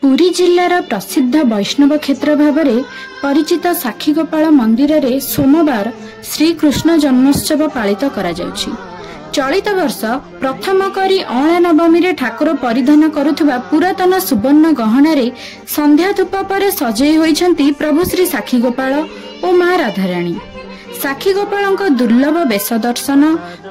पुरी जिल्लार प्रसिद्ध वैष्णव क्षेत्र भाव में परिचित साक्षीगोपाल मंदिर रे सोमवार श्रीकृष्ण जन्मोत्सव पालित करा जाउछि। चलित वर्ष प्रथम करी अणा नवमी रे ठाकुर परिधान करुथुबा पुरातन सुवर्ण गहना रे संध्या धूप पर सजई होइछन्ति प्रभु श्री साक्षीगोपाल और मां राधाराणी। साक्षीगोपाल दुर्लभ वेश दर्शन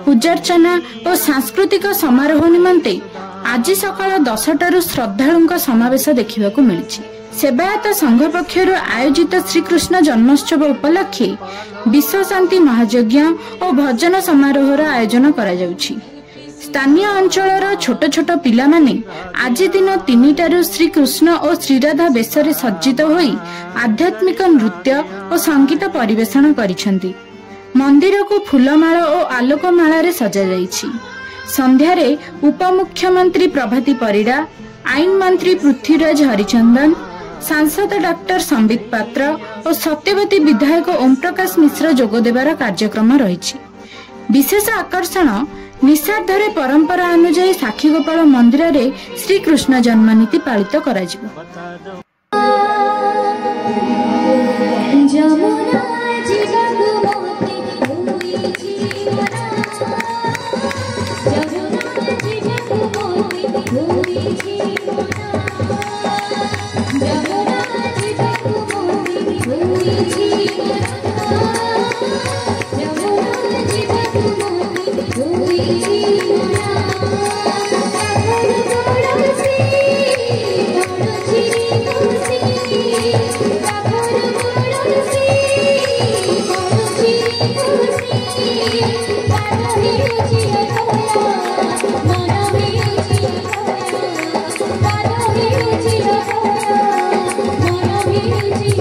पूजार्चना और सांस्कृतिक समारोह निमंते आज सकाळ 10टारू श्रद्धालुंक समावेश देखिबाकू मिलिछि। सेवायत संघ पक्षर आयोजित श्रीकृष्ण जन्मोत्सव उपलक्षे विश्व शांति महायज्ञ और भजन समारोहर आयोजन करा जाउछि। स्थानीय अंचलर छोट छोट पिला माने आज दिन 3टारू श्रीकृष्ण और श्रीराधा बेशरे सज्जित होई आध्यात्मिक नृत्य और संगीत परिवेषण करिसेंति। मंदिर को फूलमाला और आलोकमाला रे सजा जाइछि। संध्यारे उपमुख्यमंत्री प्रभाती परिडा, आईन मंत्री पृथ्वीराज हरिचंदन, सांसद डॉक्टर संबित पात्र और सत्यवती विधायक ओम प्रकाश मिश्र जोग देवार कार्यक्रम रही। विशेष आकर्षण निषार्धरे परंपरा अनुसार साक्षीगोपाल मंदिर रे श्रीकृष्ण जन्मनीति पालित करा जिवो। Thank you.